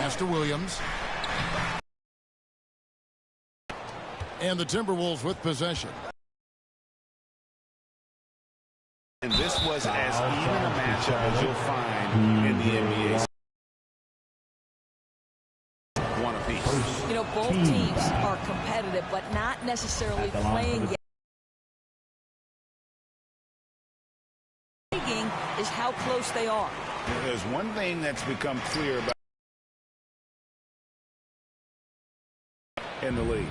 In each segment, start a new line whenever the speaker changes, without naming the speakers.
Pass to Williams. And the Timberwolves with possession.
And this was as even a matchup as you'll find in the NBA. One apiece.
You know, both teams are competitive, but not necessarily playing yet. Is how close they are.
There's one thing that's become clear about in the league.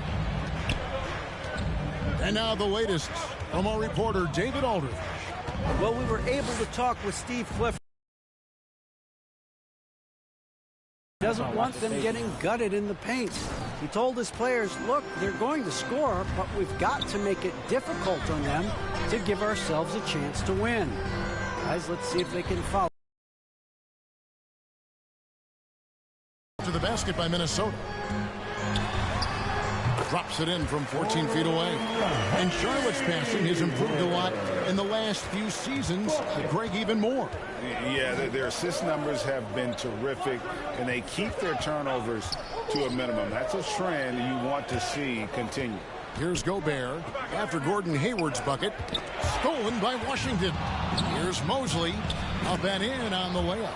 And now the latest from our reporter, David Aldridge.
Well, we were able to talk with Steve Clifford. He doesn't want them getting gutted in the paint. He told his players, look, they're going to score, but we've got to make it difficult on them to give ourselves a chance to win. Guys, let's see if they can follow.
To the basket by Minnesota. Drops it in from 14 feet away. And Charlotte's passing has improved a lot in the last few seasons. Greg, even more.
Yeah, their assist numbers have been terrific, and they keep their turnovers to a minimum. That's a trend you want to see continue.
Here's Gobert after Gordon Hayward's bucket. Stolen by Washington. Here's Mosley. Up and in on the layup.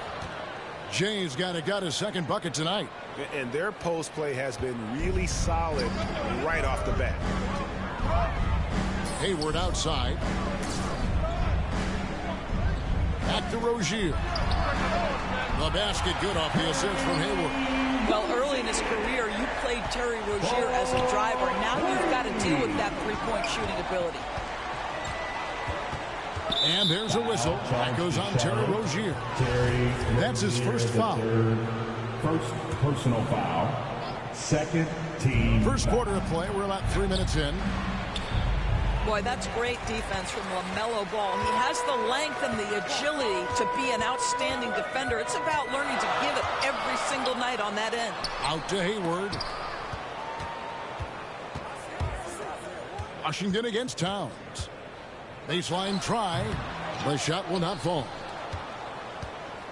Jay's got his second bucket tonight.
And their post play has been really solid right off the bat.
Hayward outside. Back to Rozier. The basket good off the assist from Hayward.
Well, early in his career, you played Terry Rozier as a driver. Now you've got to deal with that three-point shooting ability.
And there's a whistle. That goes on Terry Rozier. That's his first foul.
First personal foul. Second team.
First quarter of play. We're about 3 minutes in.
Boy, that's great defense from LaMelo Ball. He has the length and the agility to be an outstanding defender. It's about learning to give it every single night on that end.
Out to Hayward. Washington against Towns. Baseline try. The shot will not fall.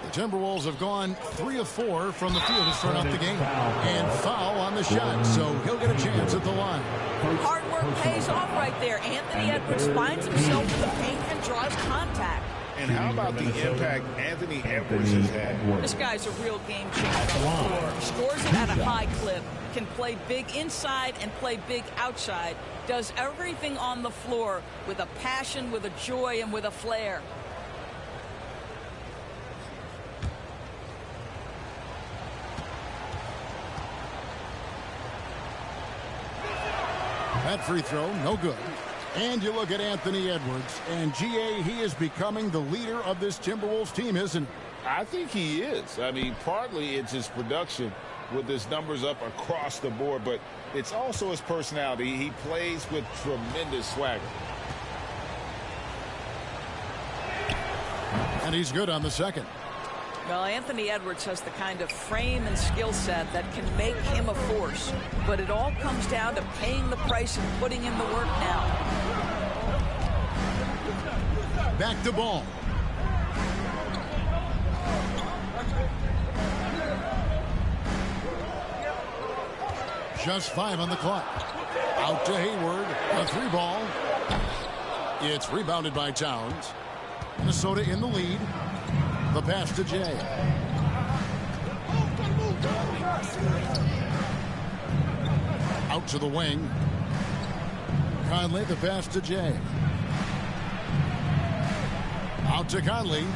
The Timberwolves have gone 3 of 4 from the field to start out the game. And foul on the shot, so he'll get a chance at the line.
Hard work pays off right there. Anthony Edwards finds himself in the paint and draws contact.
And how about the impact Anthony Edwards has had?
This guy's a real game changer on the floor. Scores it at a high clip. Can play big inside and play big outside. Does everything on the floor with a passion, with a joy, and with a flair.
That free throw, no good. And you look at Anthony Edwards, and G.A., he is becoming the leader of this Timberwolves team, isn't he?
I think he is. I mean, partly it's his production with his numbers up across the board, but it's also his personality. He plays with tremendous swagger.
And he's good on the second.
Well, Anthony Edwards has the kind of frame and skill set that can make him a force. But it all comes down to paying the price and putting in the work now.
Back to Ball. Just 5 on the clock. Out to Hayward. A 3-ball. It's rebounded by Towns. Minnesota in the lead. The pass to Jay. Out to the wing. Conley, the pass to Jay. Out to Conley.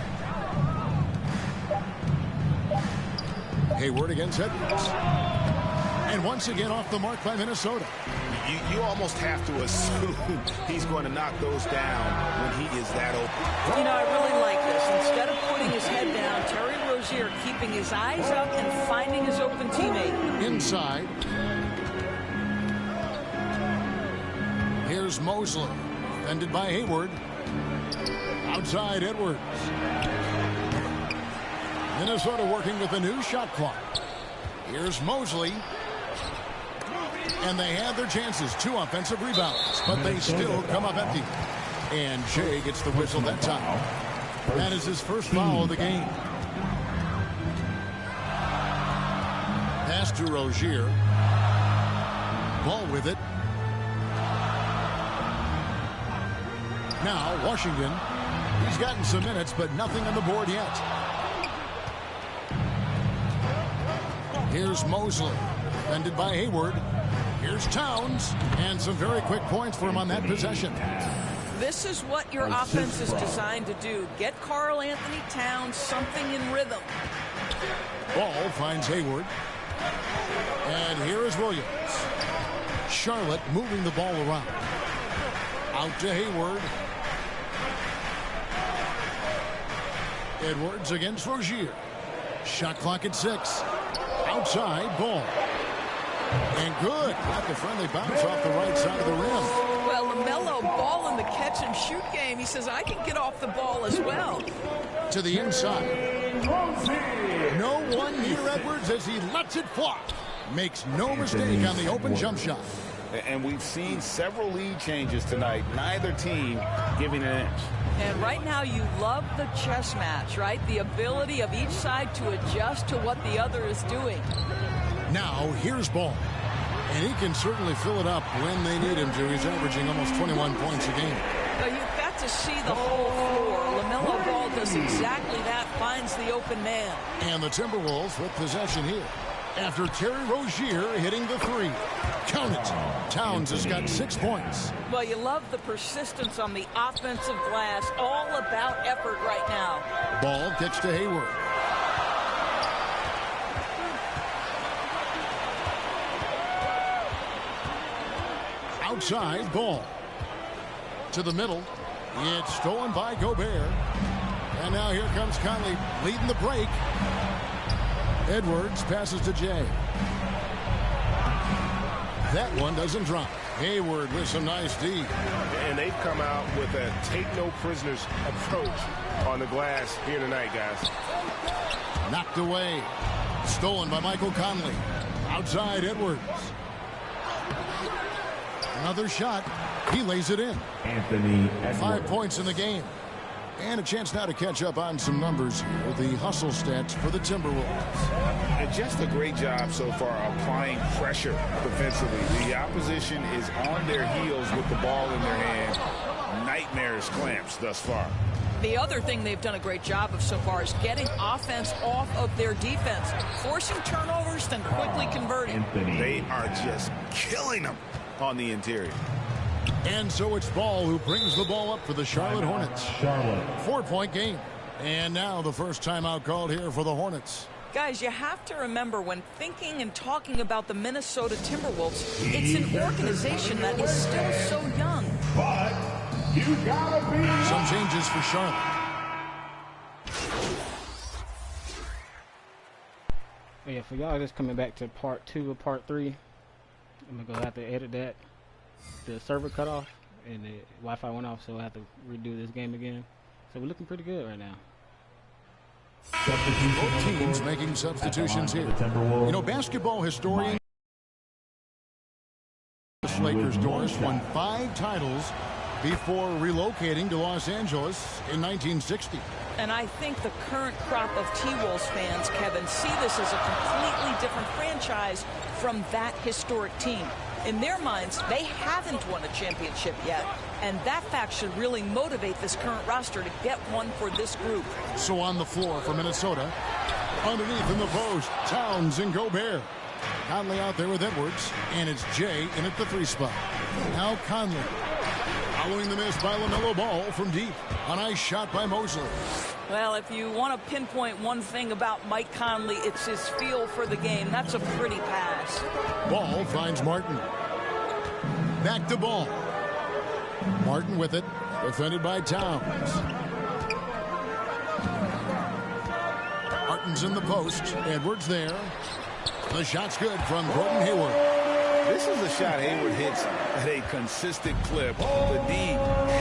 Hayward against Edwards. And once again off the mark by Minnesota.
You almost have to assume he's going to knock those down when he is that open.
You know, I really like this. Instead of putting his head down, Terry Rozier keeping his eyes up and finding his open teammate.
Inside. Here's Mosley. Defended by Hayward. Outside Edwards. Minnesota working with a new shot clock. Here's Mosley. And they have their chances. 2 offensive rebounds. But they still come up empty. And Jay gets the whistle that time. That is his first foul of the game. to Rozier. Ball with it. Now Washington. He's gotten some minutes, but nothing on the board yet. Here's Mosley, defended by Hayward. Here's Towns, and some very quick points for him on that possession.
This is what your offense is designed to do. Get Karl Anthony Towns something in rhythm.
Ball finds Hayward. And here is Williams. Charlotte moving the ball around. Out to Hayward. Edwards against Rozier. Shot clock at 6. Outside, Ball. And good. Got the friendly bounce off the right side of the rim.
Well, LaMelo Ball in the catch-and-shoot game. He says, I can get off the ball as well.
To the inside. No one near Edwards as he lets it fly. Makes no mistake on the open jump shot.
And we've seen several lead changes tonight. Neither team giving an inch.
And right now you love the chess match, right? The ability of each side to adjust to what the other is doing.
Now here's Ball. And he can certainly fill it up when they need him to. He's averaging almost 21 points a game.
But you've got to see the whole floor. LaMelo Ball does exactly that, finds the open man.
And the Timberwolves with possession here. After Terry Rozier hitting the 3. Count it. Towns has got 6 points.
Well, you love the persistence on the offensive glass. All about effort right now.
Ball gets to Hayward. Outside, Ball. To the middle. It's stolen by Gobert. And now here comes Conley leading the break. Edwards passes to Jay. That one doesn't drop. Hayward with some nice D.
And they've come out with a take-no-prisoners approach on the glass here tonight, guys.
Knocked away. Stolen by Michael Conley. Outside, Edwards. Another shot. He lays it in.
Anthony Edwards.
5 points in the game. And a chance now to catch up on some numbers here. The hustle stats for the Timberwolves.
And just a great job so far applying pressure defensively. The opposition is on their heels with the ball in their hand. Nightmarish clamps thus far.
The other thing they've done a great job of so far is getting offense off of their defense, forcing turnovers, then quickly converting.
They are just killing them on the interior.
And so it's Ball who brings the ball up for the Charlotte Hornets. 4-point game. And now the first timeout called here for the Hornets.
Guys, you have to remember when thinking and talking about the Minnesota Timberwolves, it's an organization that is still so young.
But you gotta be.
Some changes for Charlotte.
Yeah, for y'all just coming back to part 2 of part 3. I'm gonna have to edit that. The server cut off and the Wi-Fi went off, so I have to redo this game again. So we're looking pretty good right now.
Both teams making substitutions here. You know, basketball historian Lakers Doris won 5 titles before relocating to Los Angeles in 1960.
And I think the current crop of T-Wolves fans, Kevin, see this as a completely different franchise from that historic team. In their minds, they haven't won a championship yet. And that fact should really motivate this current roster to get one for this group.
So on the floor for Minnesota, underneath in the post, Towns and Gobert. Conley out there with Edwards, and it's Jay in at the 3 spot. Now Conley. Following the miss by LaMelo Ball from deep. A nice shot by Mosley.
Well, if you want to pinpoint one thing about Mike Conley, it's his feel for the game. That's a pretty pass.
Ball finds Martin. Back to Ball. Martin with it. Defended by Towns. Martin's in the post. Edwards there. The shot's good from Gordon Hayward.
This is a shot Hayward hits at a consistent clip. The D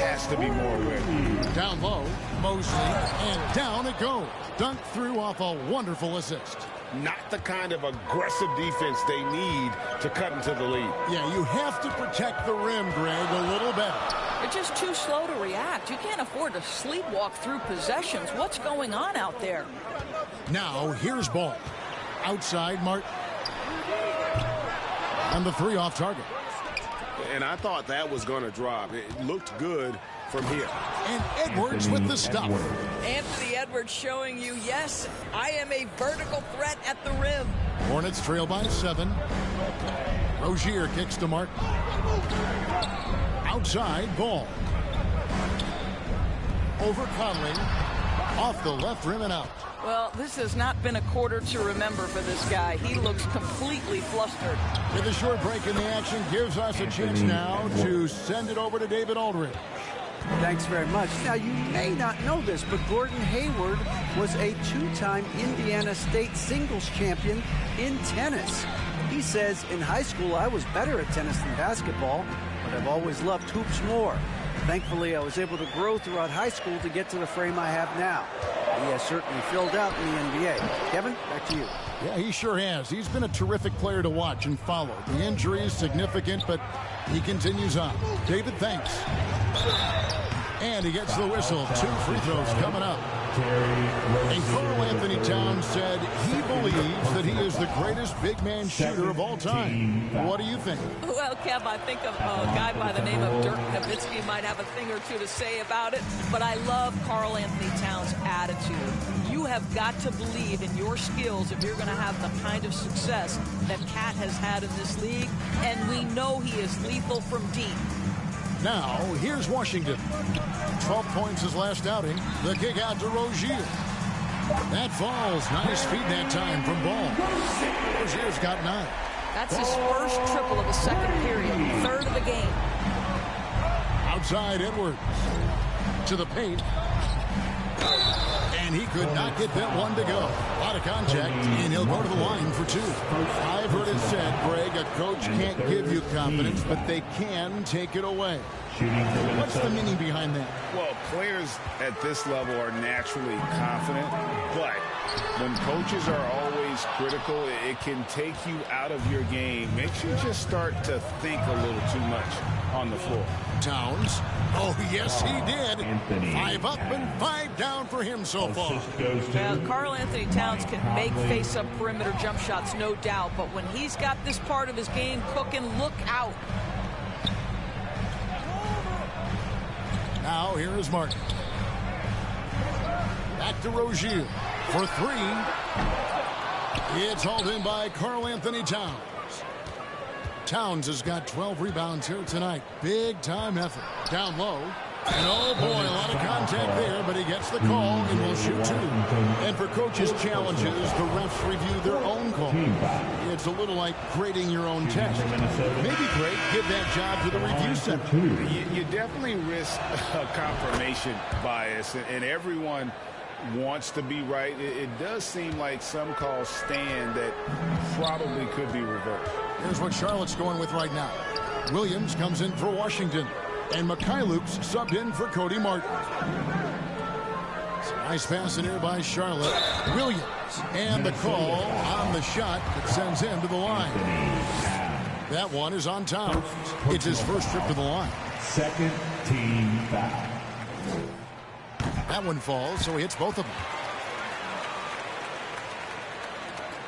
has to be more with.
Down low, Mosley, and down it goes. Dunked through off a wonderful assist.
Not the kind of aggressive defense they need to cut into the lead.
Yeah, you have to protect the rim, Greg, a little better.
They're just too slow to react. You can't afford to sleepwalk through possessions. What's going on out there?
Now, here's Ball. Outside, Martin. And the 3 off target.
And I thought that was going to drop. It looked good from here.
And Edwards with the stop.
Anthony Edwards showing you, yes, I am a vertical threat at the rim.
Hornets trail by 7. Rozier kicks to Martin. Outside, ball. Over Conley. Off the left rim and out.
Well, this has not been a quarter to remember for this guy. He looks completely flustered.
With a short break in the action, gives us a chance now to send it over to David Aldridge.
Thanks very much. Now, you may not know this, but Gordon Hayward was a 2-time Indiana State singles champion in tennis. He says, in high school, I was better at tennis than basketball, but I've always loved hoops more. Thankfully, I was able to grow throughout high school to get to the frame I have now. He has certainly filled out in the NBA. Kevin, back to you.
Yeah, he sure has. He's been a terrific player to watch and follow. The injury is significant, but he continues on. David, thanks. And he gets the whistle. 2 free throws coming up. And Karl Anthony Towns said he believes that he is the greatest big man shooter of all time. What do you think?
Well, Kev, I think of a guy by the name of Dirk Nowitzki might have a thing or two to say about it, but I love Karl Anthony Towns' attitude. You have got to believe in your skills if you're going to have the kind of success that Cat has had in this league, and we know he is lethal from deep.
Now, here's Washington. 12 points his last outing. The kick out to Rozier. That falls. Nice feed that time from Ball. Rozier's got 9.
That's his first triple of the second period. 3rd of the game.
Outside Edwards. To the paint. And he could not get that one to go. A lot of contact, and he'll go to the line for 2. I've heard it said, Greg, a coach can't give you confidence, but they can take it away. What's the meaning behind that?
Well, players at this level are naturally confident, but when coaches are always critical, it can take you out of your game. Makes you just start to think a little too much on the floor.
Towns. Oh, yes, he did. 5 up and 5 down for him so far.
Well, Karl Anthony Towns can make face-up perimeter jump shots, no doubt, but when he's got this part of his game cooking, look out.
Now, here is Martin. Back to Rozier for 3. It's hauled in by Karl Anthony Towns. Towns has got 12 rebounds here tonight. Big-time effort. Down low. And, oh, boy, a lot of contact there, but he gets the call and will shoot 2. And for coaches' challenges, the refs review their own call. It's a little like grading your own test. Maybe, Greg, give that job to the review center.
You definitely risk a confirmation bias, and everyone wants to be right. It does seem like some calls stand that probably could be reversed.
Here's what Charlotte's going with right now. Williams comes in for Washington. And Mikhailuk's subbed in for Cody Martin. It's a nice pass in here by Charlotte. Williams. And the call on the shot that sends him to the line. That one is on Towns. It's his first trip to the line.
Second team foul.
That one falls, so he hits both of them.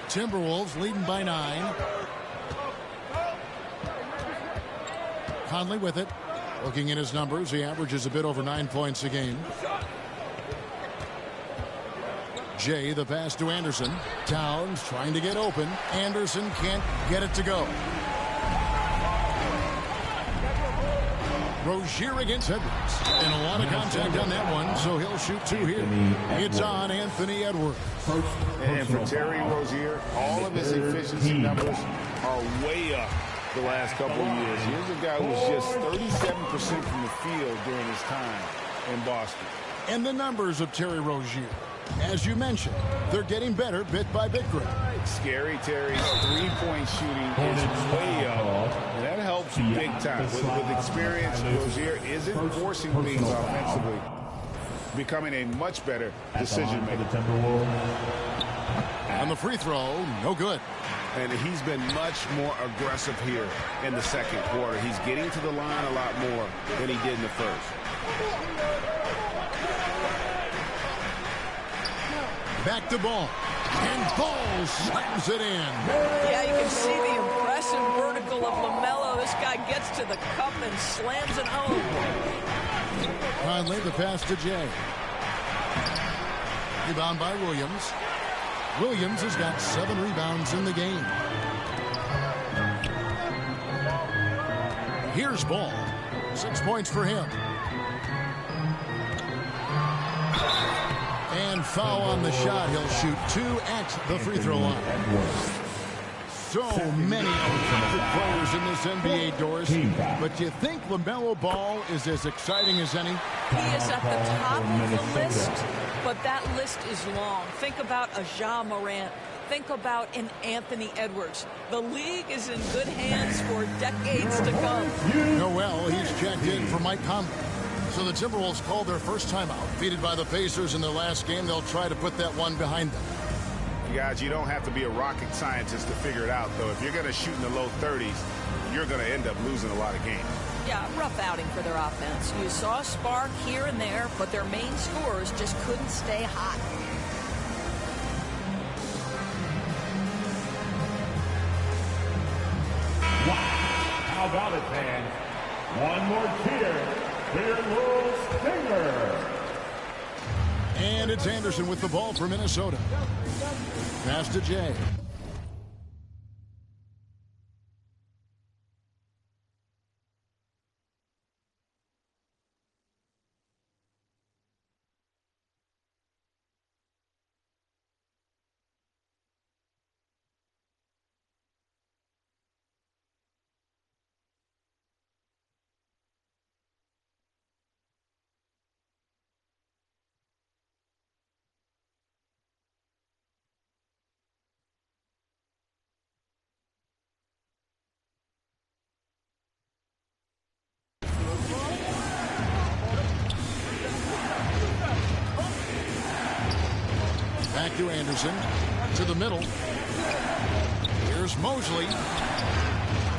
Timberwolves leading by 9. Conley with it. Looking at his numbers, he averages a bit over 9 points a game. Jay, the pass to Anderson. Towns trying to get open. Anderson can't get it to go. Rozier against Edwards. And a lot of contact on that one, so he'll shoot 2 here. It's on Anthony Edwards.
And for Terry Rozier, all of his efficiency numbers are way up the last couple of years. Here's a guy who was just 37% from the field during his time in Boston.
And the numbers of Terry Rozier, as you mentioned, they're getting better bit by bit, Greg.
Scary Terry's 3-point shooting is way up, and that helps big time. With experience, Rozier isn't forcing things offensively, becoming a much better decision maker.
On the free throw, no good.
And he's been much more aggressive here in the second quarter. He's getting to the line a lot more than he did in the first.
Back to Ball. And Ball slams it in.
Yeah, you can see the aggressive vertical of LaMelo. This guy gets to the cup and slams it home.
Finally, the pass to Jay. Rebound by Williams. Williams has got 7 rebounds in the game. Here's Ball. 6 points for him. And foul on the shot. He'll shoot 2 at the free throw line. So many talented players in this NBA, Doris. But do you think LaMelo Ball is as exciting as any?
He is at the top of the list, but that list is long. Think about a Ja Morant. Think about an Anthony Edwards. The league is in good hands for decades to come.
Noel, he's checked in for Mike Conley. So the Timberwolves called their first timeout. Defeated by the Pacers in their last game, they'll try to put that one behind them.
Guys, you don't have to be a rocket scientist to figure it out, though. If you're going to shoot in the low 30s, you're going to end up losing a lot of games.
Yeah, rough outing for their offense. You saw a spark here and there, but their main scorers just couldn't stay hot.
Wow. How about it, fans? One more cheer for your little stinger.
And it's Anderson with the ball for Minnesota. Pass to Jay. Back to Anderson. To the middle. Here's Mosley.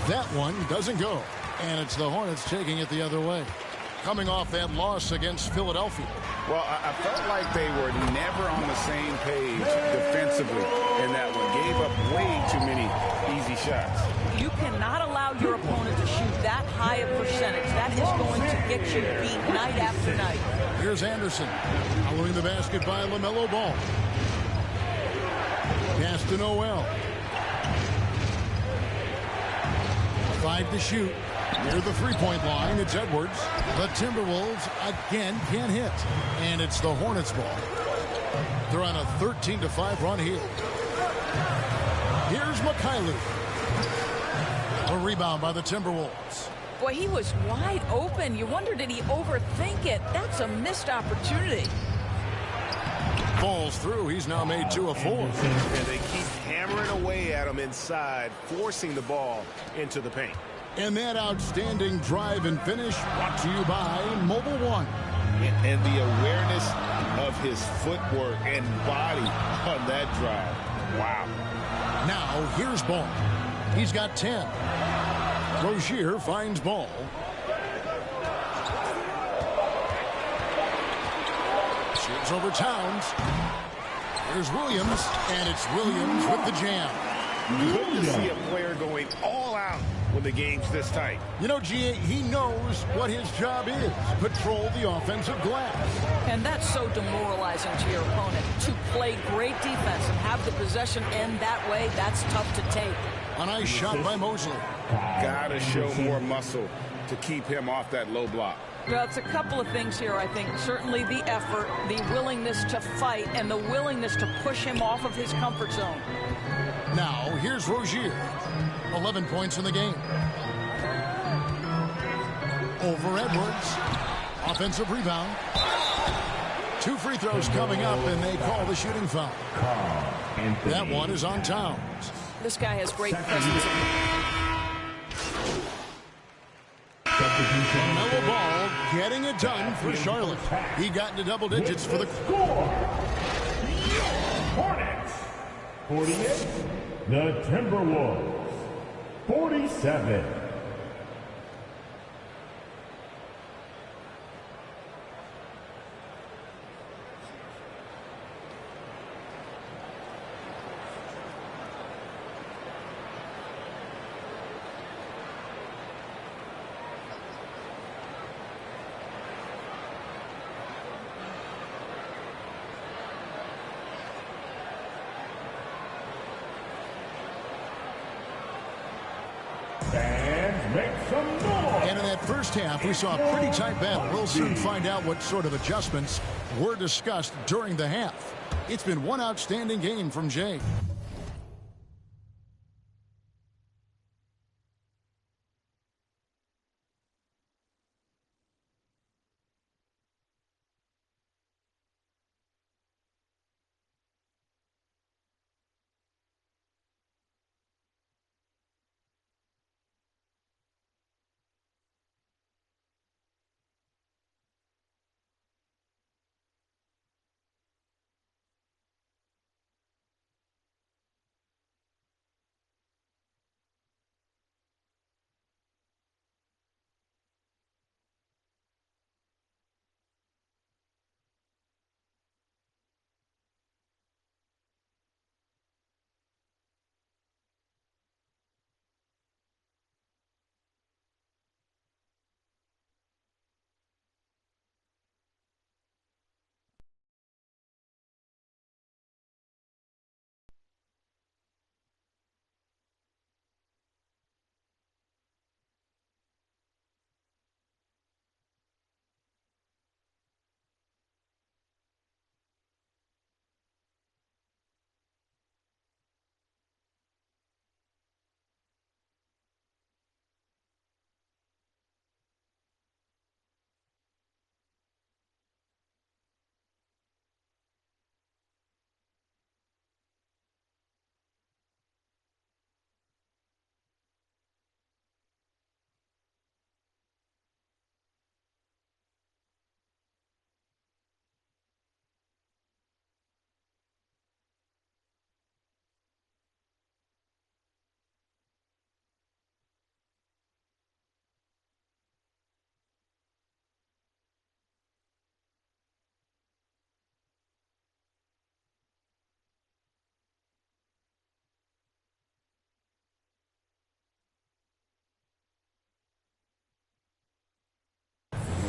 That one doesn't go. And it's the Hornets taking it the other way. Coming off that loss against Philadelphia.
Well, I felt like they were never on the same page defensively in that one. Gave up way too many easy shots.
You cannot allow your opponent to shoot that high a percentage. That is going to get you beat night after night.
Here's Anderson. Following the basket by LaMelo Ball. Pass to Noel. 5 to shoot. Near the three-point line, it's Edwards. The Timberwolves again can't hit. And it's the Hornets ball. They're on a 13-5 run here. Here's McKaylee. A rebound by the Timberwolves.
Boy, he was wide open. You wonder, did he overthink it? That's a missed opportunity.
Falls through. He's now made 2 of 4.
And they keep hammering away at him inside, forcing the ball into the paint.
And that outstanding drive and finish brought to you by Mobile One.
And the awareness of his footwork and body on that drive. Wow.
Now here's Ball. He's got 10. Rozier finds Ball. Shoots over Towns. Here's Williams, and it's Williams with the jam.
Good to see a player going all out when the game's this tight.
You know, G.A., he knows what his job is. Patrol the offensive glass.
And that's so demoralizing to your opponent. To play great defense and have the possession end that way, that's tough to take.
A nice shot by Mosley.
Gotta show more muscle to keep him off that low block.
Well, it's a couple of things here, I think. Certainly the effort, the willingness to fight, and the willingness to push him off of his comfort zone.
Now, here's Rozier. 11 points in the game. Over Edwards. Offensive rebound. 2 free throws coming up, and they call the shooting foul. That one is on Towns.
This guy has great presence.
Melo Ball getting it done for Charlotte. He got into double digits for the
score. Hornets 48. The Timberwolves 47. Make some noise.
And in that first half, we saw a pretty tight battle. We'll soon find out what sort of adjustments were discussed during the half. It's been one outstanding game from Jay.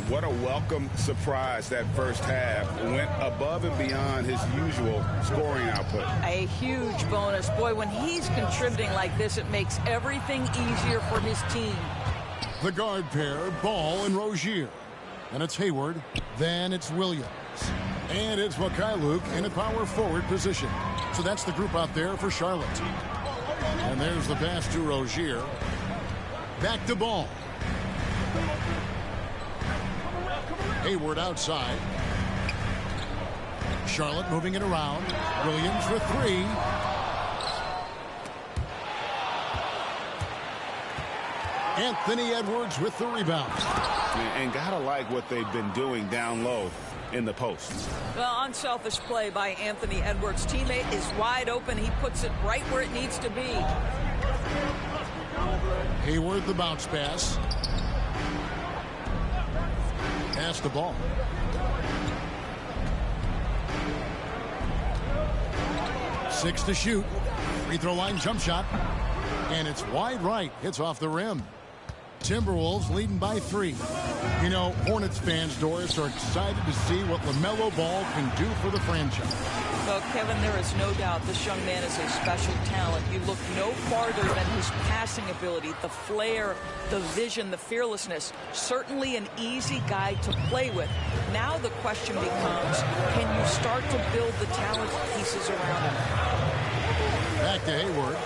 What a welcome surprise that first half. Went above and beyond his usual scoring output.
A huge bonus. Boy, when he's contributing like this, it makes everything easier for his team.
The guard pair, Ball and Rozier. And it's Hayward. Then it's Williams. And it's Mikhailuk in a power forward position. So that's the group out there for Charlotte. And there's the pass to Rozier. Back to Ball. Hayward outside. Charlotte moving it around. Williams for three. Anthony Edwards with the rebound.
And gotta like what they've been doing down low in the post.
Well, unselfish play by Anthony Edwards. Teammate is wide open. He puts it right where it needs to be.
Hayward the bounce pass. Pass the ball. Six to shoot. Free throw line jump shot. And it's wide right. Hits off the rim. Timberwolves leading by 3. You know, Hornets fans, Doris, are excited to see what LaMelo Ball can do for the franchise.
Well, Kevin, there is no doubt this young man is a special talent. You look no farther than his passing ability, the flair, the vision, the fearlessness. Certainly an easy guy to play with. Now the question becomes, can you start to build the talent pieces around him?
Back to Hayward.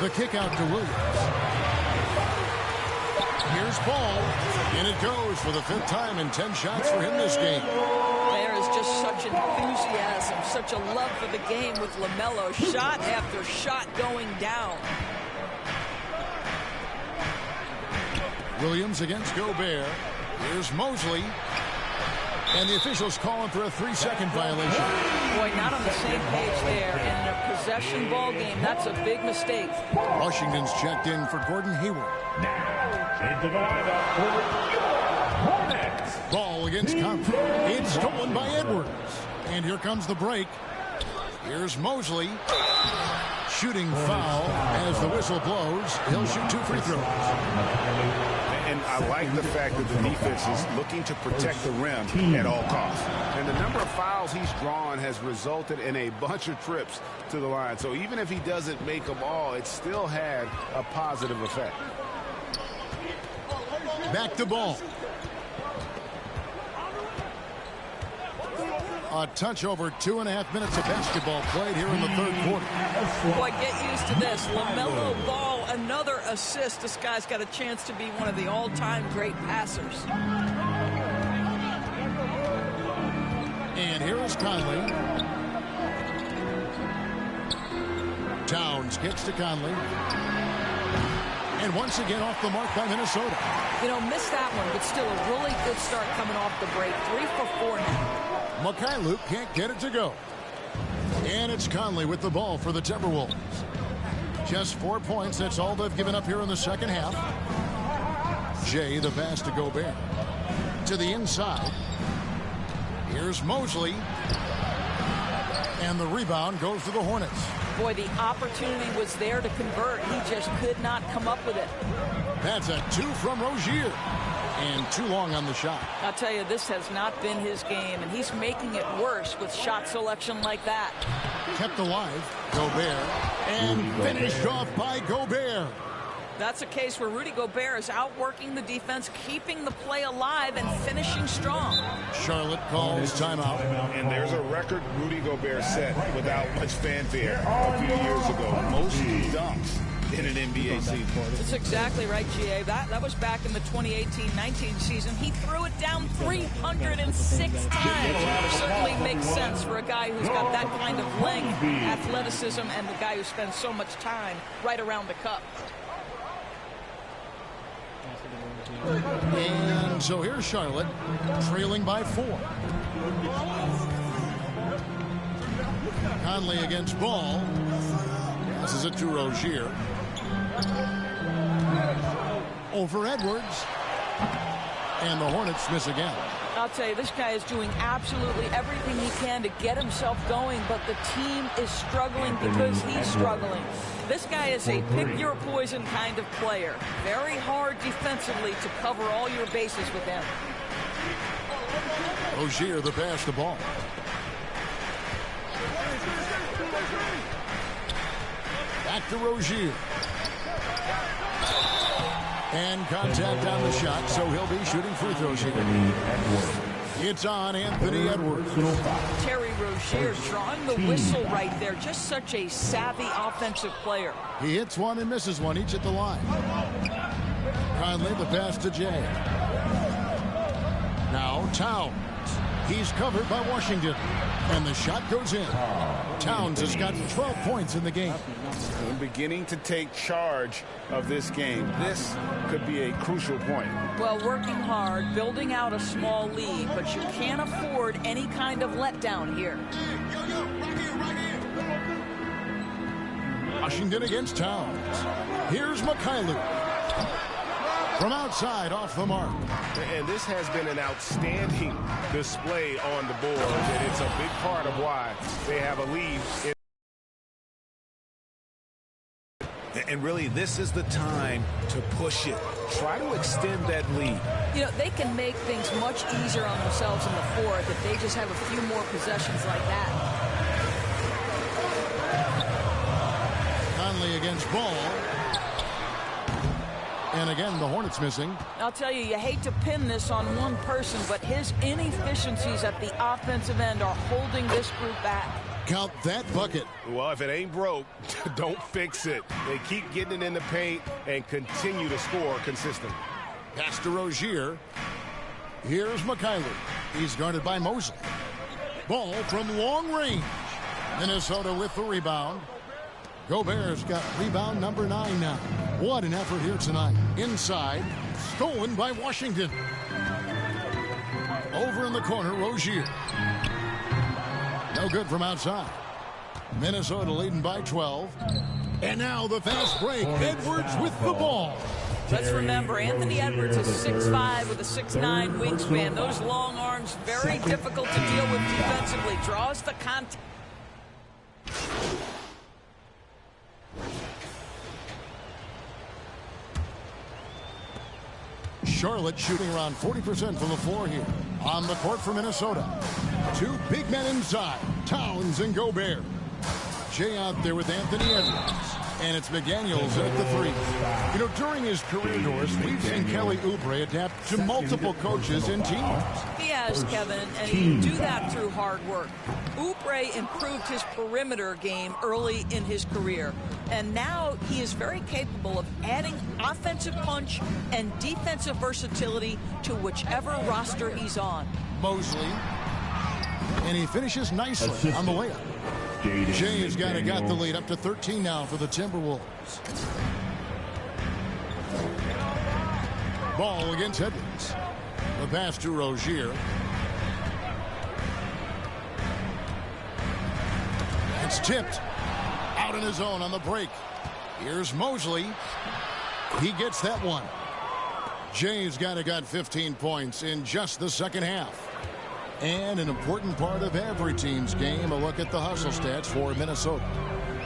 The kick out to Williams. Here's Ball, and it goes for the 5th time in 10 shots for him this game.
There is just such enthusiasm, such a love for the game with LaMelo. Shot after shot going down.
Williams against Gobert. Here's Mosley. And the officials calling for a 3-second violation.
Boy, not on the same page there. In a possession ball game, that's a big mistake.
Washington's checked in for Gordon Hayward.
Into the lineup for your Hornets.
Ball against Conley. It's stolen by Edwards. And here comes the break. Here's Mosley. Shooting foul as the whistle blows. He'll shoot 2 free throws.
And I like the fact that the defense is looking to protect the rim at all costs.
And the number of fouls he's drawn has resulted in a bunch of trips to the line. So even if he doesn't make them all, it still had a positive effect.
Back to ball. A touch over 2.5 minutes of basketball played here in the third quarter.
Boy, get used to this. LaMelo Ball, another assist. This guy's got a chance to be one of the all-time great passers.
And here is Conley. Towns gets to Conley. And once again off the mark by Minnesota.
You know, missed that one, but still a really good start coming off the break. 3 for 4 now.
MyCareer can't get it to go. And it's Conley with the ball for the Timberwolves. Just 4 points. That's all they've given up here in the second half. Jay, the pass to Gobert. To the inside. Here's Mosley. And the rebound goes to the Hornets.
Boy, the opportunity was there to convert. He just could not come up with it.
That's a 2 from Rozier. And too long on the shot.
I'll tell you, this has not been his game, and he's making it worse with shot selection like that.
Kept alive, Gobert. And finished off by Gobert.
That's a case where Rudy Gobert is outworking the defense, keeping the play alive, and finishing strong.
Charlotte calls timeout.
And there's a record Rudy Gobert set without much fanfare a few years ago. Most dunks in an NBA season.
That's exactly right, GA. That was back in the 2018-19 season. He threw it down 306 times. Certainly makes sense for a guy who's got that kind of length, athleticism, and the guy who spends so much time right around the cup.
And so here's Charlotte, trailing by 4. Conley against Ball. Passes it to Rozier. Over Edwards. And the Hornets miss again.
I'll tell you, this guy is doing absolutely everything he can to get himself going, but the team is struggling because he's struggling. This guy is a pick-your-poison kind of player. Very hard defensively to cover all your bases with him.
Rozier, the pass to Ball. Back to Rozier. And contact on the shot, so he'll be shooting free throws here. It's on Anthony Edwards.
Terry Rozier drawing the whistle right there. Just such a savvy offensive player.
He hits one and misses one, each at the line. Conley, the pass to Jay. Now Towns. He's covered by Washington. And the shot goes in. Towns has got 12 points in the game.
And beginning to take charge of this game. This could be a crucial point.
Well, working hard, building out a small lead, but you can't afford any kind of letdown here.
Washington against Towns. Here's MyCareer. From outside, off the mark.
And this has been an outstanding display on the board. And it's a big part of why they have a lead.
And really, this is the time to push it. Try to extend that lead.
You know, they can make things much easier on themselves in the fourth if they just have a few more possessions like that.
Conley against Ball. And again, the Hornets missing.
I'll tell you, you hate to pin this on one person, but his inefficiencies at the offensive end are holding this group back.
Count that bucket.
Well, if it ain't broke, don't fix it. They keep getting it in the paint and continue to score consistently.
Pass to Rozier. Here's MyCareer. He's guarded by Mosley. Ball from long range. Minnesota with the rebound. Gobert's got rebound number 9 now. What an effort here tonight. Inside. Stolen by Washington. Over in the corner, Rozier. No good from outside. Minnesota leading by 12. And now the fast break. Edwards with the ball.
Let's remember, Anthony Edwards is 6'5" with a 6'9" wingspan. Those long arms, very difficult to deal with defensively. Draws the contact.
Charlotte shooting around 40% from the floor here. On the court for Minnesota. Two big men inside, Towns and Gobert. Jay out there with Anthony Edwards. And it's McDaniels at the three. You know, during his career, Doris, we've seen Kelly Oubre adapt to multiple coaches and teams.
He has, Kevin, and he can do that through hard work. Oubre improved his perimeter game early in his career, and now he is very capable of adding offensive punch and defensive versatility to whichever roster he's on.
Mosley, and he finishes nicely on the layup. Jay has got the lead up to 13 now for the Timberwolves. Ball against Edwards. The pass to Rozier. It's tipped. Out in his own on the break. Here's Mosley. He gets that one. Jay's got 15 points in just the second half. And an important part of every team's game, a look at the hustle stats for Minnesota.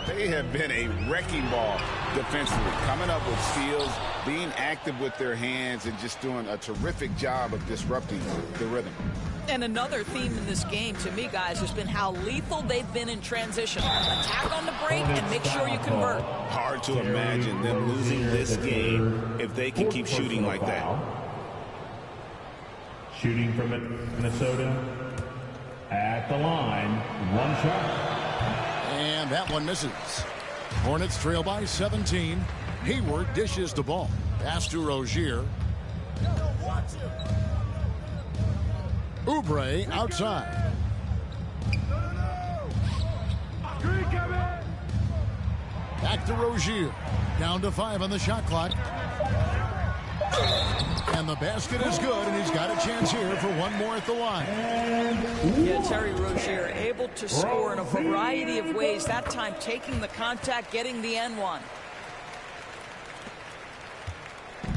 They have been a wrecking ball defensively, coming up with steals, being active with their hands, and just doing a terrific job of disrupting the rhythm.
And another theme in this game, to me, guys, has been how lethal they've been in transition. Attack on the break and make sure you convert.
Hard to imagine them losing this game if they can keep shooting like that.
Shooting from Minnesota at the line, one shot.
And that one misses. Hornets trail by 17. Hayward dishes the ball. Pass to Rozier. Oubre outside. Back to Rozier. Down to 5 on the shot clock. And the basket is good, and he's got a chance here for one more at the line.
Yeah, Terry Rozier able to score in a variety of ways. That time taking the contact, getting the N1.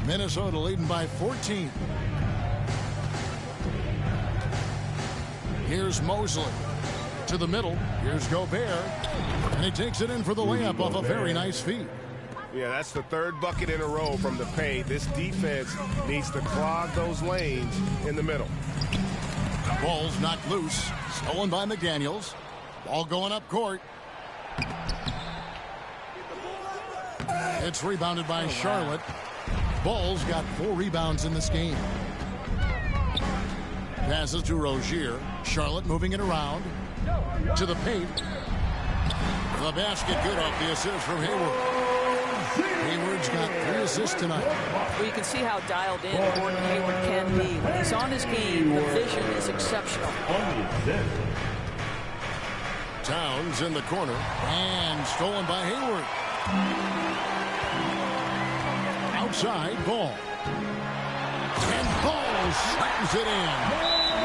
Minnesota leading by 14. Here's Mosley to the middle. Here's Gobert. And he takes it in for the layup off a very nice feed.
Yeah, that's the third bucket in a row from the paint. This defense needs to clog those lanes in the middle.
Ball's knocked loose. Stolen by McDaniels. Ball going up court. It's rebounded by Charlotte. Ball's got 4 rebounds in this game. Passes to Rozier. Charlotte moving it around. To the paint. The basket good off the assist from Hayward. Hayward's got 3 assists tonight.
Well, you can see how dialed in Gordon Hayward can be. When he's on his game, the vision is exceptional.
Towns in the corner. And stolen by Hayward. Outside ball. And Ball slams it in.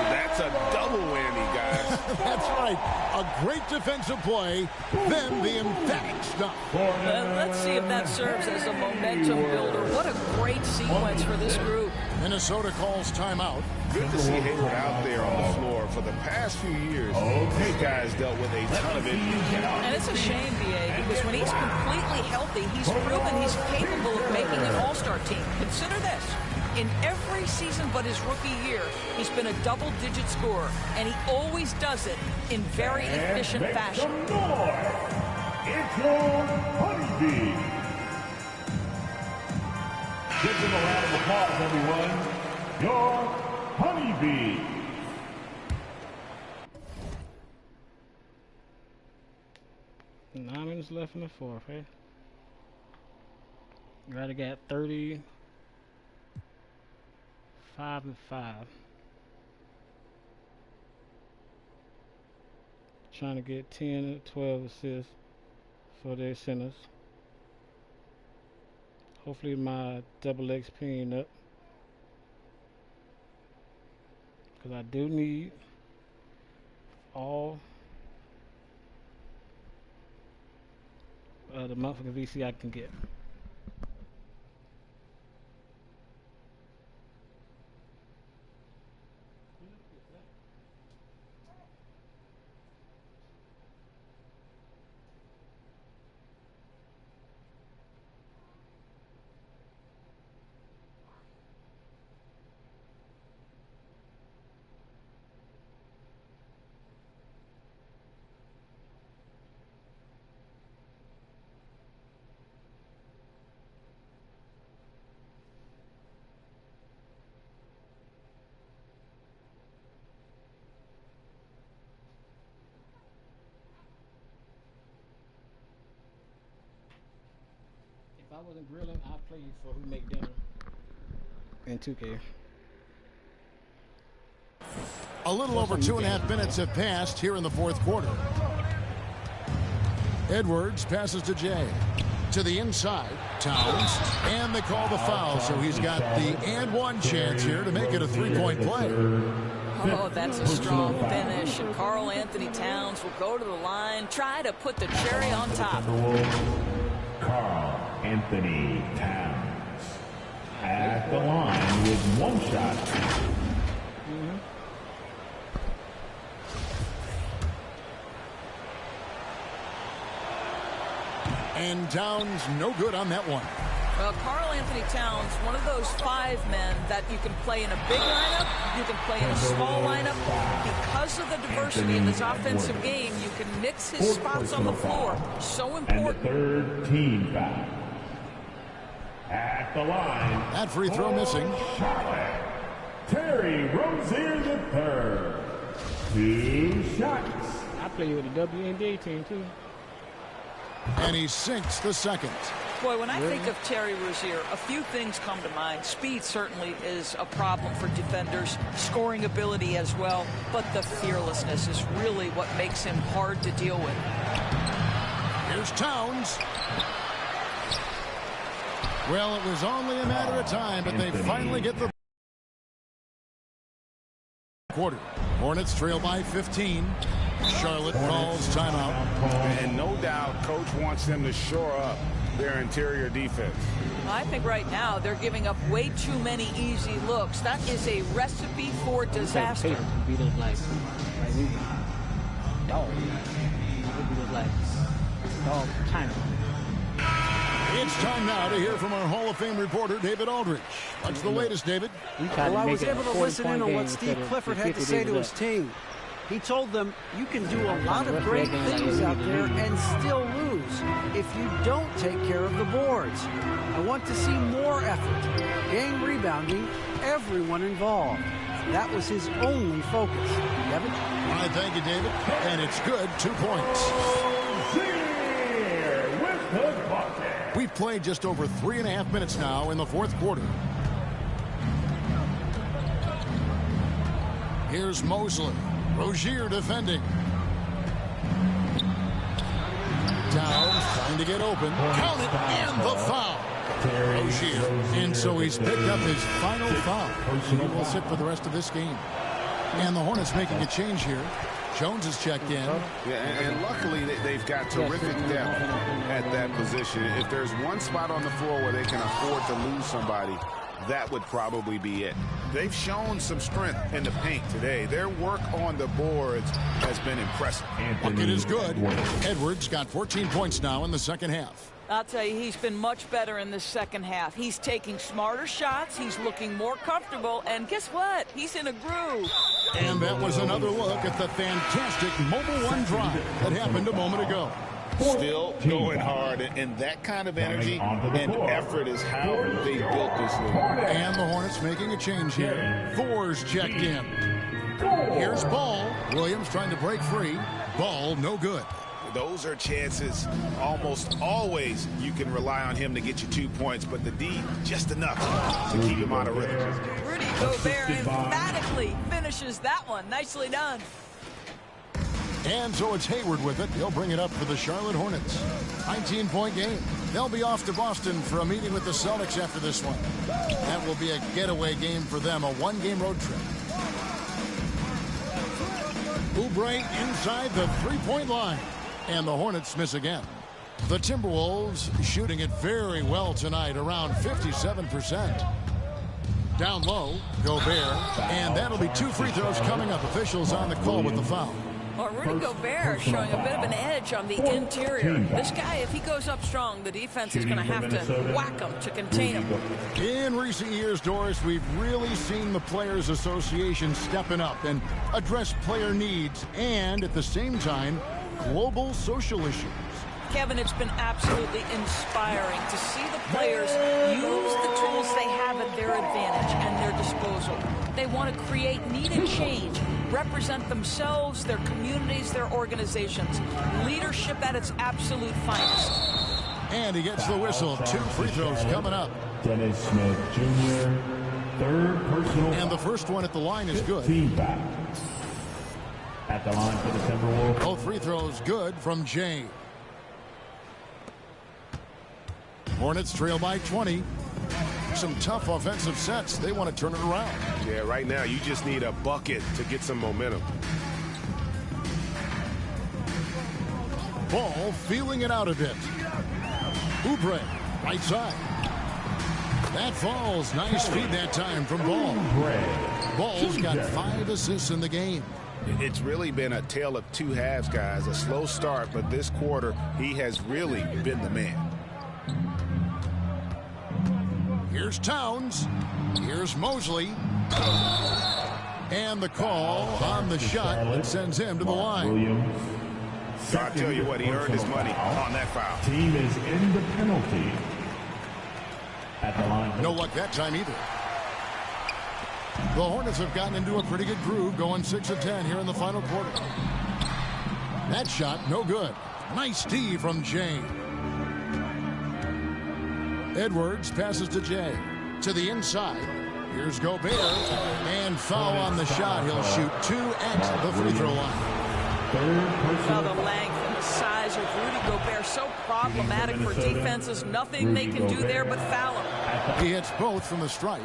That's a double whammy, guys.
That's right. A great defensive play, then the emphatic stop.
Let's see if that serves as a momentum builder. What a great sequence for this group.
Minnesota calls timeout.
Good to see Hayward out there on the floor. For the past few years, these guys dealt with a ton of injuries.
And it's a shame, B.A., because when he's completely healthy, he's proven he's capable of making an all-star team. Consider this. In every season but his rookie year, he's been a double-digit scorer, and he always does it in very efficient fashion.
It's your Honeybee. Give him a round of applause, everyone. Your Honeybee.
Nine minutes left in the fourth, eh? Gotta get 30. 5 and 5. Trying to get 10 or 12 assists for their centers. Hopefully my double XP ain't up. Because I do need all the motherfucking VC I can get. I wasn't grilling, I play for who make dinner in 2K.
A little over 2.5 minutes have passed here in the fourth quarter. Edwards passes to Jay. To the inside, Towns, and they call the foul, so he's got the and one chance here to make it a three-point play.
Oh, that's a strong finish, and Karl Anthony Towns will go to the line, try to put the cherry on top.
Karl Anthony Towns at the line with one shot.
And Towns no good on that one.
Well, Karl Anthony Towns, one of those 5 men that you can play in a big lineup, you can play in a small lineup. Because of the diversity in this offensive game, you can mix his spots on the floor. So important.
And the third team foul. At the line.
That free throw missing.
Charlotte, Terry Rozier III. 2 shots.
I play with the WNBA team too.
And he sinks the second.
Boy, when I think of Terry Rozier, a few things come to mind. Speed certainly is a problem for defenders, scoring ability as well, but the fearlessness is really what makes him hard to deal with.
Here's Towns. Well, it was only a matter of time, but they finally get the quarter. Hornets trail by 15. Charlotte calls timeout.
And no doubt, Coach wants them to shore up their interior defense.
I think right now they're giving up way too many easy looks. That is a recipe for disaster.
Beat us like dog. Beat us like dog China.
It's time now to hear from our Hall of Fame reporter, David Aldridge. What's the latest, David?
Well, I was able to listen in on what Steve Clifford had to say to his team. He told them, you can do a lot of great things out there and still lose if you don't take care of the boards. I want to see more effort, game rebounding, everyone involved. That was his only focus. Devin?
I thank you, David. And it's good, 2 points. We've played just over 3.5 minutes now in the fourth quarter. Here's Mosley. Rozier defending. Towns trying to get open. Count it, and the foul. Rozier. And so he's picked up his final foul. He will sit for the rest of this game. And the Hornets making a change here. Jones has checked in.
Yeah, and luckily they've got terrific depth at that position. If there's one spot on the floor where they can afford to lose somebody, that would probably be it. They've shown some strength in the paint today. Their work on the boards has been impressive.
Bucket is good. Edwards got 14 points now in the second half.
I'll tell you, he's been much better in the second half. He's taking smarter shots. He's looking more comfortable. And guess what? He's in a groove.
And that was another look at the fantastic Mobile One drive that happened a moment ago.
Still going hard, and that kind of energy and effort is how they built this league.
And the Hornets making a change here. Thor's checked in. Here's Ball. Williams trying to break free. Ball no good.
Those are chances almost always you can rely on him to get you 2 points, but the D just enough to keep him out of rhythm.
Rudy Gobert emphatically finishes that one. Nicely done.
And so it's Hayward with it. He'll bring it up for the Charlotte Hornets. 19-point game. They'll be off to Boston for a meeting with the Celtics after this one. That will be a getaway game for them, a one-game road trip. Oubre inside the three-point line. And the Hornets miss again. The Timberwolves shooting it very well tonight, around 57%. Down low, Gobert. And that'll be 2 free throws coming up. Officials on the call with the foul.
Well, Rudy Gobert showing a bit of an edge on the interior. This guy, if he goes up strong, the defense is going to have to whack him to contain him.
In recent years, Doris, we've really seen the Players Association stepping up and address player needs and, at the same time, global social issues.
Kevin, it's been absolutely inspiring to see the players use the tools they have at their advantage and their disposal. They want to create needed change, represent themselves, their communities, their organizations. Leadership at its absolute finest.
And he gets the whistle. 2 free throws coming up.
Dennis Smith Jr., third personal.
And the first one at the line is good.
Team foul. At the line for the Timberwolves.
Both free throws good from Jay. Hornets trail by 20. Some tough offensive sets. They want to turn it around.
Yeah, right now you just need a bucket to get some momentum.
Ball feeling it out a bit. Oubre, right side. That falls. Nice feed that time from Ball. Ball's got 5 assists in the game.
It's really been a tale of 2 halves, guys. A slow start, but this quarter, he has really been the man.
Here's Towns. Here's Mosley. And the call on the shot that sends him to the line.
Williams.
I'll tell you what, he earned his money on that foul.
Team is in the penalty. At the line.
No luck that time either. The Hornets have gotten into a pretty good groove, going 6 of 10 here in the final quarter. That shot, no good. Nice D from Jay. Edwards passes to Jay. To the inside. Here's Gobert. And foul on the shot. He'll shoot 2 at the free throw line.
Well, the length and the size of Rudy Gobert so problematic for defenses. Nothing they can do there but foul him.
He hits both from the stripe.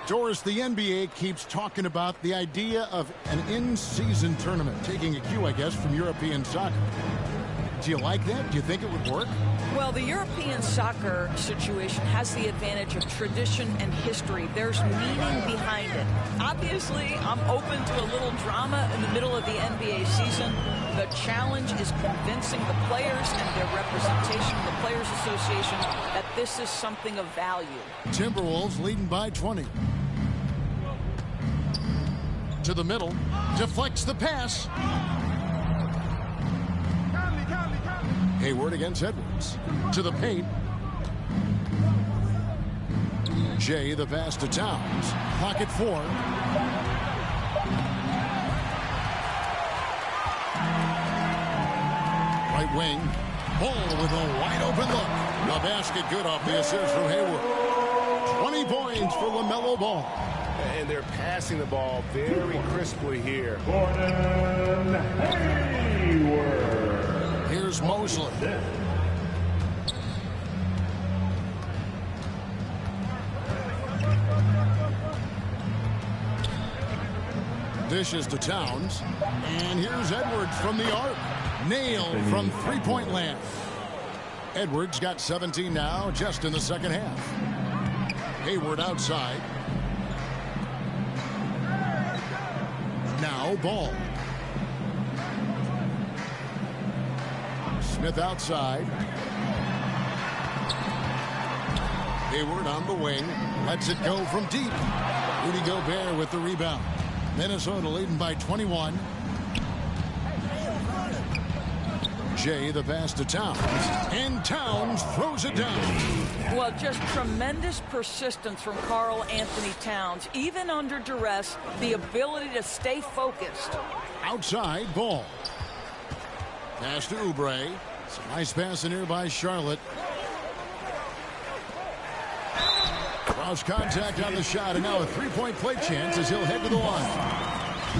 Doris, the NBA keeps talking about the idea of an in-season tournament, taking a cue, I guess, from European soccer. Do you like that? Do you think it would work?
Well, the European soccer situation has the advantage of tradition and history. There's meaning behind it. Obviously, I'm open to a little drama in the middle of the NBA season. The challenge is convincing the players and their representation, the Players Association, that this is something of value.
Timberwolves leading by 20. To the middle. Deflects the pass. Hayward against Edwards. To the paint. Jay, the pass to Towns. Pocket 4. Right wing. Ball with a wide open look. The basket good off the assist from Hayward. 20 points for LaMelo Ball.
And they're passing the ball very crisply here.
Gordon Hayward.
Here's Mosley. Dishes to Towns. And here's Edwards from the arc. Nailed from three-point land. Edwards got 17 now, just in the second half. Hayward outside. Now Ball. Smith outside. Hayward on the wing. Lets it go from deep. Rudy Gobert with the rebound. Minnesota leading by 21. Jay, the pass to Towns. And Towns throws it down.
Well, just tremendous persistence from Karl Anthony Towns. Even under duress, the ability to stay focused.
Outside, Ball. Pass to Oubre. It's a nice pass in here by Charlotte. Cross contact on the shot, and now a three-point play chance as he'll head to the line.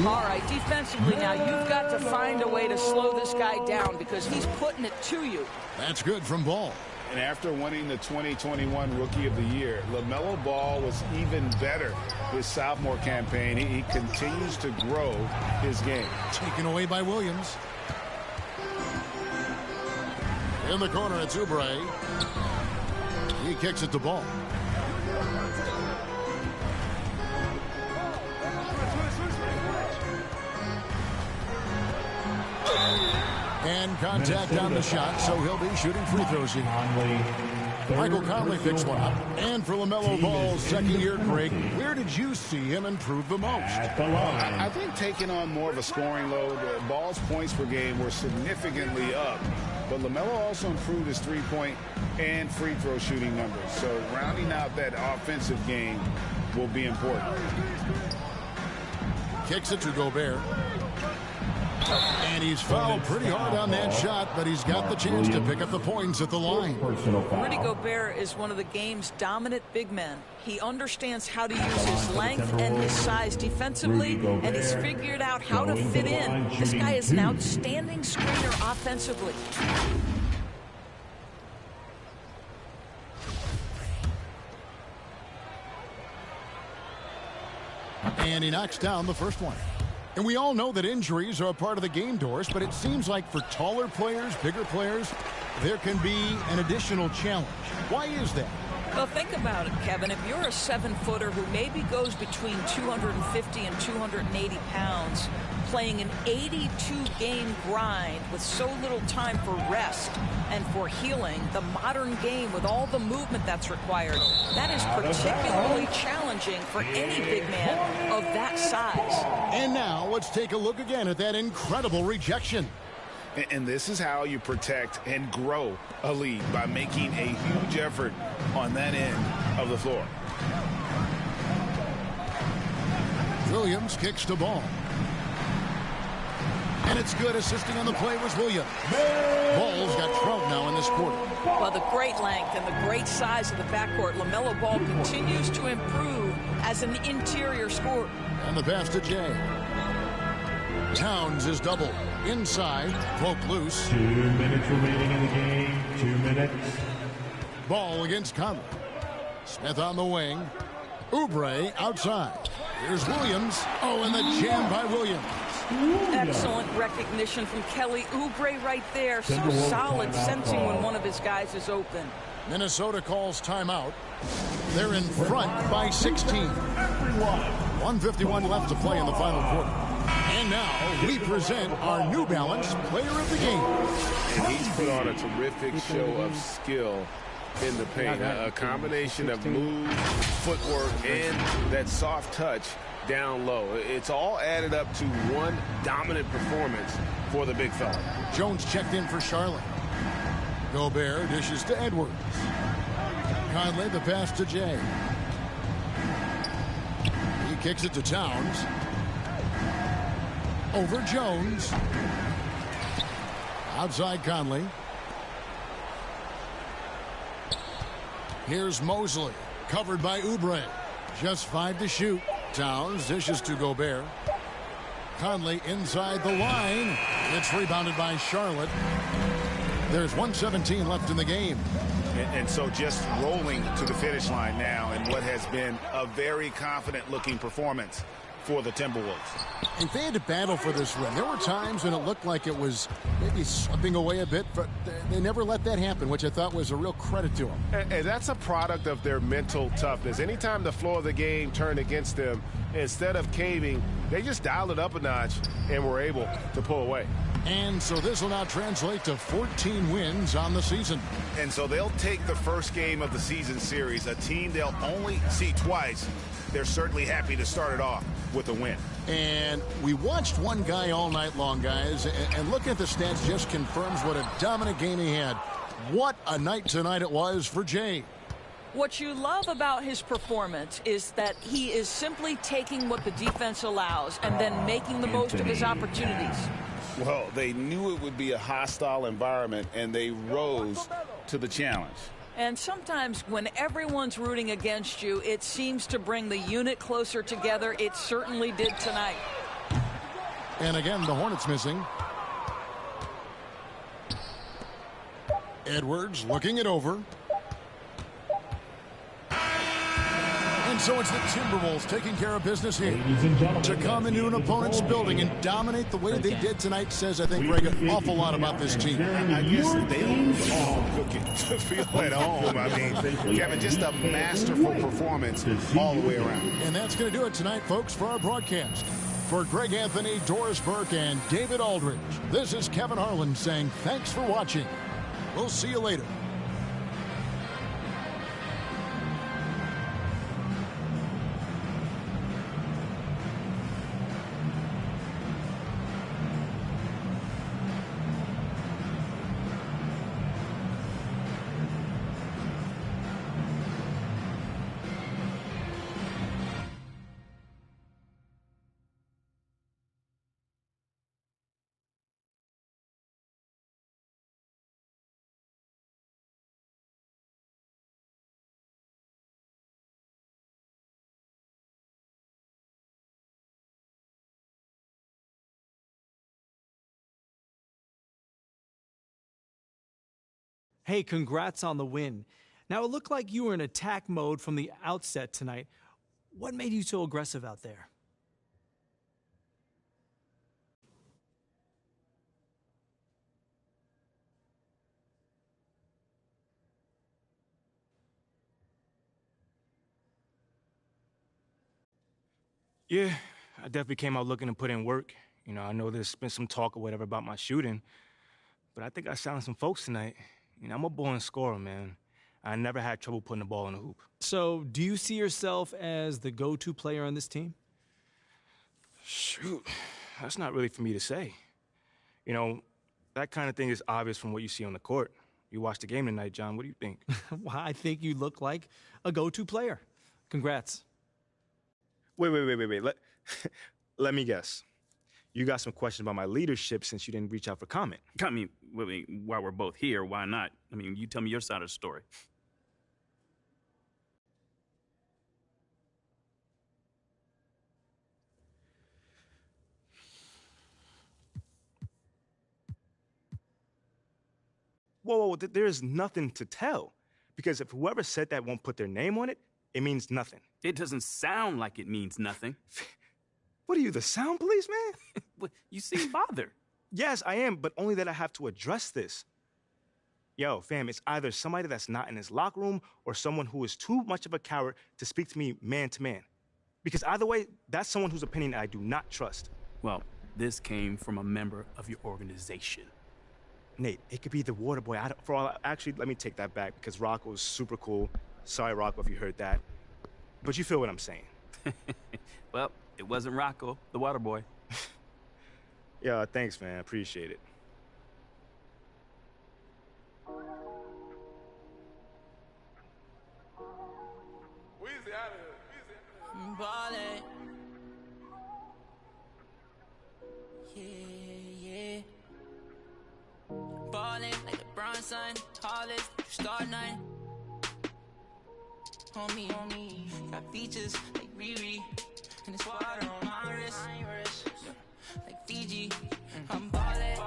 All right, defensively now, you've got to find a way to slow this guy down because he's putting it to you.
That's good from Ball.
And after winning the 2021 Rookie of the Year, LaMelo Ball was even better this sophomore campaign. He continues to grow his game.
Taken away by Williams. In the corner, it's Oubre. He kicks it to Ball. And contact on the shot, so he'll be shooting free throws here. Michael Conley picks one up. And for LaMelo Ball's second year, Craig, where did you see him improve the most?
I think taking on more of a scoring load. Ball's points per game were significantly up. But LaMelo also improved his three-point and free throw shooting numbers. So rounding out that offensive game will be important.
Kicks it to Gobert. And he's fouled pretty hard on that shot, but he's got the chance to pick up the points at the line.
Rudy Gobert is one of the game's dominant big men. He understands how to use his length and his size defensively, and he's figured out how to fit in. This guy is an outstanding screener offensively.
And he knocks down the first one. And we all know that injuries are a part of the game, Doris, but it seems like for taller players, bigger players, there can be an additional challenge. Why is that?
Well, think about it, Kevin. If you're a 7-footer who maybe goes between 250 and 280 pounds, playing an 82-game grind with so little time for rest and for healing, the modern game with all the movement that's required, that is particularly challenging for any big man of that size.
And now let's take a look again at that incredible rejection.
And this is how you protect and grow a lead, by making a huge effort on that end of the floor.
Williams kicks the ball. And it's good. Assisting on the play was Williams. Ball's got 12 now in this quarter.
Well, the great length and the great size of the backcourt, LaMelo Ball continues to improve as an interior scorer.
And the pass to Jay. Towns is double. Inside, broke loose.
2 minutes remaining in the game. 2 minutes.
Ball against Conley. Smith on the wing. Oubre outside. Here's Williams. Oh, and the jam by Williams.
Excellent recognition from Kelly Oubre right there. So solid, sensing when one of his guys is open.
Minnesota calls timeout. They're in front by 16. 1:51 left to play in the final quarter. And now we present our New Balance Player of the Game.
And he's put on a terrific show of skill in the paint. A combination of moves, footwork, and that soft touch down low. It's all added up to one dominant performance for the big fella.
Jones checked in for Charlotte. Gobert dishes to Edwards. Conley, the pass to Jay. He kicks it to Towns. Over Jones. Outside Conley. Here's Mosley. Covered by Oubre. Just 5 to shoot. Towns dishes to Gobert. Conley inside the line. It's rebounded by Charlotte. There's 1:17 left in the game.
And so just rolling to the finish line now in what has been a very confident-looking performance for the Timberwolves.
If they had to battle for this win, there were times when it looked like it was maybe slipping away a bit, but they never let that happen, which I thought was a real credit to them.
And that's a product of their mental toughness. Anytime the floor of the game turned against them, instead of caving, they just dialed it up a notch and were able to pull away.
And so this will now translate to 14 wins on the season.
And so they'll take the first game of the season series, a team they'll only see twice. They're certainly happy to start it off with a win.
And we watched one guy all night long, guys, and looking at the stats just confirms what a dominant game he had. What a night tonight it was for Jay.
What you love about his performance is that he is simply taking what the defense allows and then making the most of his opportunities.
Well, they knew it would be a hostile environment, and they rose to the challenge.
And sometimes when everyone's rooting against you, it seems to bring the unit closer together. It certainly did tonight.
And again, the Hornets missing. Edwards looking it over. And so it's the Timberwolves taking care of business here. To come into an opponent's building and dominate the way they did tonight says, I think, Greg, an awful lot about this team.
I guess they don't all cook it to feel at home. I mean, Kevin, just a masterful performance all the way around.
And that's going to do it tonight, folks, for our broadcast. For Greg Anthony, Doris Burke, and David Aldridge, this is Kevin Harlan saying thanks for watching. We'll see you later.
Hey, congrats on the win. Now, it looked like you were in attack mode from the outset tonight. What made you so aggressive out there?
Yeah, I definitely came out looking to put in work. You know, I know there's been some talk or whatever about my shooting, but I think I silenced some folks tonight. You know, I'm a born scorer, man. I never had trouble putting the ball in the hoop.
So, do you see yourself as the go-to player on this team?
Shoot, that's not really for me to say. You know, that kind of thing is obvious from what you see on the court. You watched the game tonight, John. What do you think?
Well, I think you look like a go-to player. Congrats.
Wait. Let me guess. You got some questions about my leadership since you didn't reach out for comment.
I mean, while we're both here, why not? I mean, you tell me your side of the story.
Whoa, there's nothing to tell. Because if whoever said that won't put their name on it, it means nothing.
It doesn't sound like it means nothing.
What are you, the sound police, man?
You seem bothered.
Yes, I am, but only that I have to address this. Yo, fam, it's either somebody that's not in his locker room or someone who is too much of a coward to speak to me man to man. Because either way, that's someone whose opinion I do not trust.
Well, this came from a member of your organization.
Nate, it could be the water boy. Actually, let me take that back because Rocco is super cool. Sorry, Rocco, if you heard that. But you feel what I'm saying.
Well, it wasn't Rocco, the water boy.
Yeah, thanks, man. Appreciate it.
Weezy out of here.
Ballin'. Yeah. Ballin' like LeBron, son. Tallest, star nine. Homie. Got features like Riri. And it's water on my wrist. Like Fiji. I'm ballin'.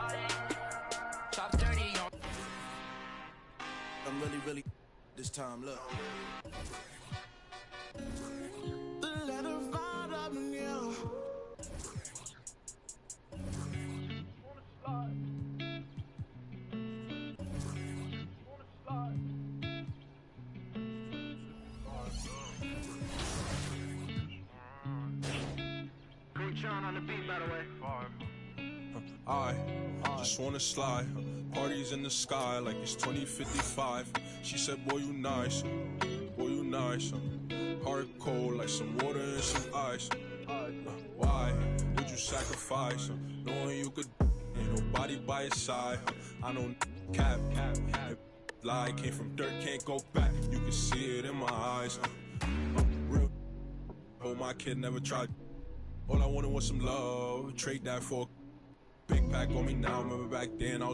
Top 30 on.
I'm really this time, look.
On the beat, by the way.
I just wanna slide. Parties in the sky like it's 2055. She said, boy, you nice. Boy, you nice. Heart cold like some water and some ice. Why would you sacrifice? Knowing you could, ain't nobody by your side. I don't cap. Lie came from dirt, can't go back. You can see it in my eyes. Real. Oh, my kid never tried. All I wanted was some love. Trade that for a big pack on me now. Remember back then I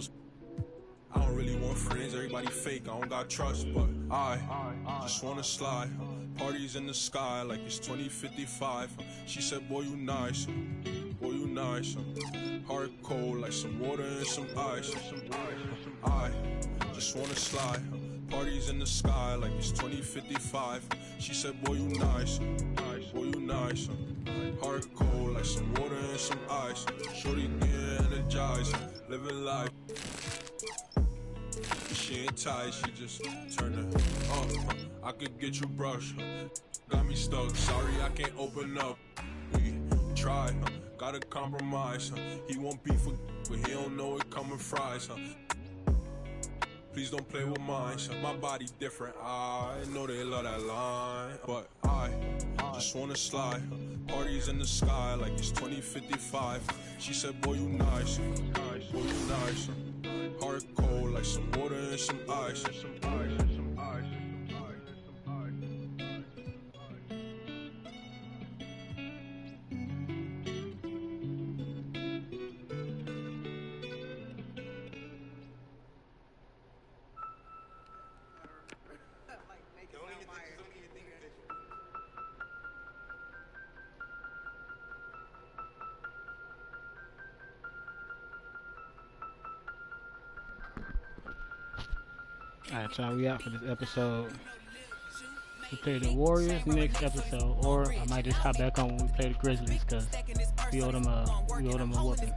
don't really want friends. Everybody fake. I don't got trust, but I just wanna slide. Parties in the sky like it's 2055. She said, boy, you nice. Boy, you nice. Heart cold like some water and some ice. I just wanna slide. Parties in the sky like it's 2055. She said, boy, you nice. Boy, you nice. Heart cold like some water and some ice. Shorty getting energized, living life. She ain't tight, she just turn it up. I could get you brushed. Got me stuck, sorry I can't open up. We try, gotta compromise. He won't be for, but he don't know it coming fries. Please don't play with mine. My body different. I know they love that line, but I just wanna slide. Parties in the sky like it's 2055. She said, boy, you nice. Boy, you nice. Heart cold like some water and some ice.
Alright, y'all, we out for this episode. We play the Warriors next episode, or I might just hop back on when we play the Grizzlies, because we owe them a whooping.